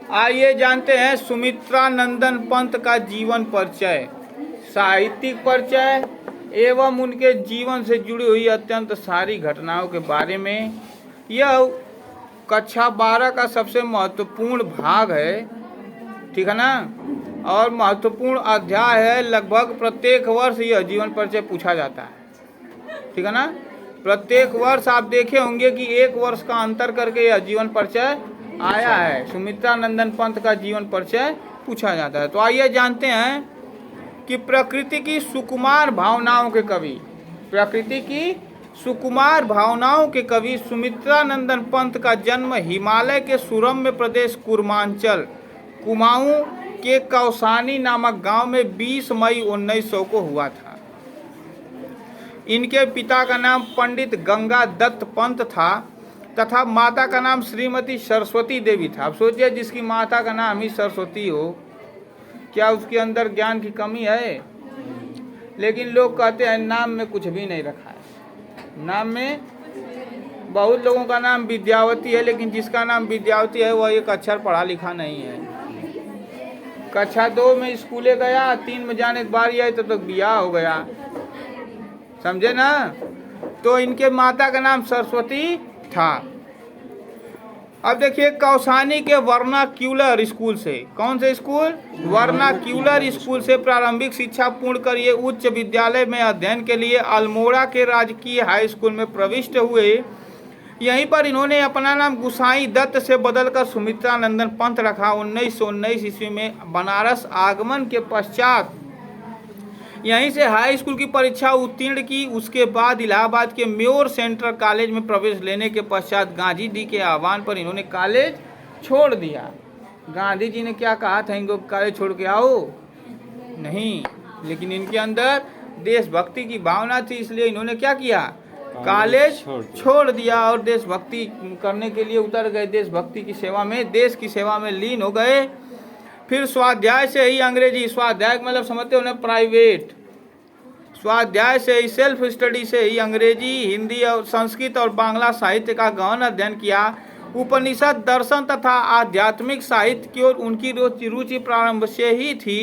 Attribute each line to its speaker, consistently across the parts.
Speaker 1: आइए जानते हैं सुमित्रा नंदन पंत का जीवन परिचय, साहित्यिक परिचय एवं उनके जीवन से जुड़ी हुई अत्यंत सारी घटनाओं के बारे में। यह कक्षा 12 का सबसे महत्वपूर्ण भाग है, ठीक है ना, और महत्वपूर्ण अध्याय है। लगभग प्रत्येक वर्ष यह जीवन परिचय पूछा जाता है, ठीक है ना। प्रत्येक वर्ष आप देखे होंगे कि एक वर्ष का अंतर करके यह जीवन परिचय आया है। सुमित्रा नंदन पंत का जीवन परिचय पूछा जाता है। तो आइए जानते हैं कि प्रकृति की सुकुमार भावनाओं के कवि, प्रकृति की सुकुमार भावनाओं के कवि सुमित्रा नंदन पंत का जन्म हिमालय के सुरम्य प्रदेश कुर्मांचल कुमाऊं के कौसानी नामक गांव में 20 मई 1900 को हुआ था। इनके पिता का नाम पंडित गंगा दत्त पंत था तथा माता का नाम श्रीमती सरस्वती देवी था। अब सोचिए, जिसकी माता का नाम ही सरस्वती हो, क्या उसके अंदर ज्ञान की कमी है? लेकिन लोग कहते हैं नाम में कुछ भी नहीं रखा है। नाम में बहुत लोगों का नाम विद्यावती है, लेकिन जिसका नाम विद्यावती है वह एक अक्षर पढ़ा लिखा नहीं है। कक्षा 2 में स्कूले गया, 3 में जाने के बारी आई तब तक बियाह हो गया, समझे ना। तो इनके माता का नाम सरस्वती था। अब देखिए, कौसानी के वर्नाक्यूलर स्कूल से, कौन से स्कूल? वर्नाक्यूलर स्कूल से प्रारंभिक शिक्षा पूर्ण कर ये उच्च विद्यालय में अध्ययन के लिए अल्मोड़ा के राजकीय हाई स्कूल में प्रविष्ट हुए। यहीं पर इन्होंने अपना नाम गुसाई दत्त से बदलकर सुमित्रा नंदन पंत रखा। 1919 ईस्वी में बनारस आगमन के पश्चात यहीं से हाई स्कूल की परीक्षा उत्तीर्ण की। उसके बाद इलाहाबाद के म्योर सेंट्रल कॉलेज में प्रवेश लेने के पश्चात गांधी जी के आह्वान पर इन्होंने कॉलेज छोड़ दिया। गांधी जी ने क्या कहा था इनको, कॉलेज छोड़ के आओ? नहीं, लेकिन इनके अंदर देशभक्ति की भावना थी, इसलिए इन्होंने क्या किया, कॉलेज छोड़ दिया और देशभक्ति करने के लिए उतर गए। देशभक्ति की सेवा में, देश की सेवा में लीन हो गए। फिर स्वाध्याय से ही अंग्रेजी, स्वाध्याय मतलब समझते हो ना, प्राइवेट। स्वाध्याय से ही, सेल्फ स्टडी से ही अंग्रेजी, हिंदी और संस्कृत और बांग्ला साहित्य का गहन अध्ययन किया। उपनिषद, दर्शन तथा आध्यात्मिक साहित्य की ओर उनकी रुचि प्रारंभ से ही थी।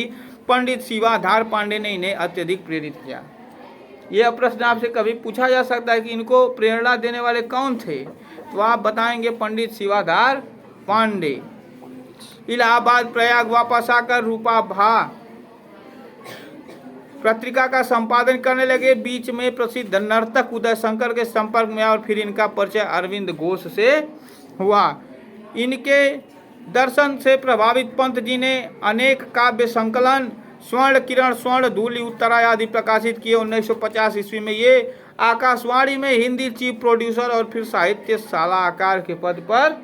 Speaker 1: पंडित शिवाधार पांडे ने इन्हें अत्यधिक प्रेरित किया। यह प्रश्न आपसे कभी पूछा जा सकता है कि इनको प्रेरणा देने वाले कौन थे, तो आप बताएंगे पंडित शिवाधार पांडे। इलाहाबाद प्रयाग वापस आकर रूपा भा पत्रिका का संपादन करने लगे। बीच में प्रसिद्ध नर्तक उदय शंकर के संपर्क में और फिर इनका परिचय अरविंद घोष से हुआ। इनके दर्शन से प्रभावित पंत जी ने अनेक काव्य संकलन, स्वर्ण किरण, स्वर्ण धूलि, उत्तराय आदि प्रकाशित किए। 1950 ईस्वी में ये आकाशवाणी में हिंदी चीफ प्रोड्यूसर और फिर साहित्य सलाहकार के पद पर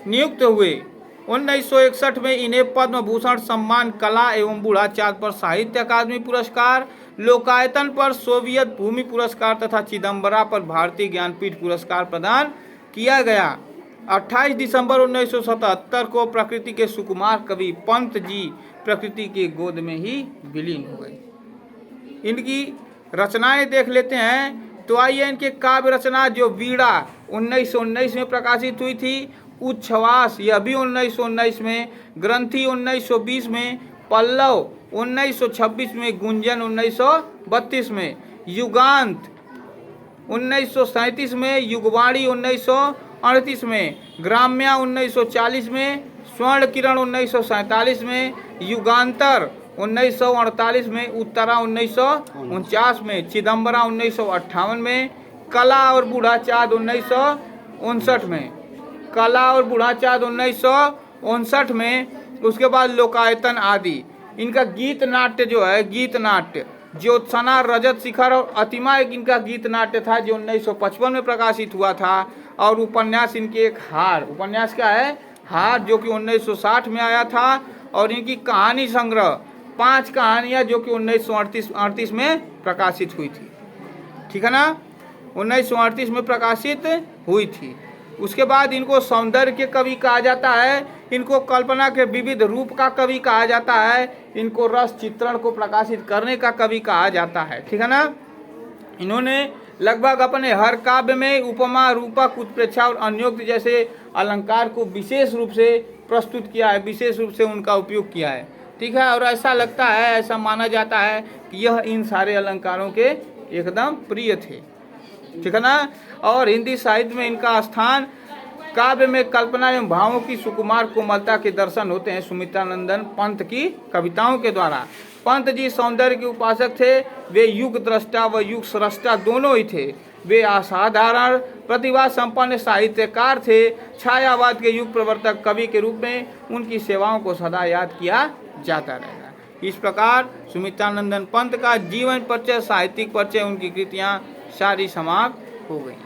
Speaker 1: नियुक्त हुए। 1961 में इन्हें पद्म भूषण सम्मान, कला एवं बूढ़ा चाँद पर साहित्य अकादमी पुरस्कार, लोकायतन पर सोवियत भूमि पुरस्कार तथा चिदम्बरा पर भारतीय ज्ञानपीठ पुरस्कार प्रदान किया गया। 28 दिसंबर 1977 को प्रकृति के सुकुमार कवि पंत जी प्रकृति की गोद में ही विलीन हो गए। इनकी रचनाएं देख लेते हैं। तो आइए, इनके काव्य रचना जो वीणा 1919 में प्रकाशित हुई थी, उच्छ्वास यह भी 1919 में, ग्रंथि 1920 में, पल्लव 1926 में, गुंजन 1932 में, युगांत 1937 में, युगवाणी 1938 में, ग्राम्या 1940 में, स्वर्ण किरण 1947 में, युगांतर 1948 में, उत्तरा 1949 में, चिदम्बरा 1958 में, कला और बूढ़ा चाँद 1959 में, कला और बूढ़ा चाँद 1959 में। उसके बाद लोकायतन आदि। इनका गीत नाट्य जो है, गीत नाट्य ज्योत्सना, रजत शिखर और अतिमा एक इनका गीत नाट्य था जो 1955 में प्रकाशित हुआ था। और उपन्यास इनके एक हार, उपन्यास क्या है, हार, जो कि 1960 में आया था। और इनकी कहानी संग्रह 5 कहानियाँ जो कि 1938 में प्रकाशित हुई थी, ठीक है ना, 1938 में प्रकाशित हुई थी। उसके बाद इनको सौंदर्य के कवि कहा जाता है, इनको कल्पना के विविध रूप का कवि कहा जाता है, इनको रस चित्रण को प्रकाशित करने का कवि कहा जाता है, ठीक है ना। इन्होंने लगभग अपने हर काव्य में उपमा, रूपक, उत्प्रेक्षा और अन्योक्ति जैसे अलंकार को विशेष रूप से प्रस्तुत किया है, विशेष रूप से उनका उपयोग किया है। ठीक है, और ऐसा लगता है, ऐसा माना जाता है कि यह इन सारे अलंकारों के एकदम प्रिय थे। ठीक है ना। और हिंदी साहित्य में इनका स्थान काव्य में कल्पना एवं भावों की सुकुमार कोमलता के दर्शन होते हैं सुमित्रानंदन पंत की कविताओं के द्वारा। पंत जी सौंदर्य के उपासक थे, वे युग दृष्टा व युग स्रष्टा दोनों ही थे। वे असाधारण प्रतिभा संपन्न साहित्यकार थे। छायावाद के युग प्रवर्तक कवि के रूप में उनकी सेवाओं को सदा याद किया जाता रहेगा। इस प्रकार सुमित्रानंदन पंत का जीवन परिचय, साहित्यिक परिचय, उनकी कृतियां सारी समाप्त हो गई।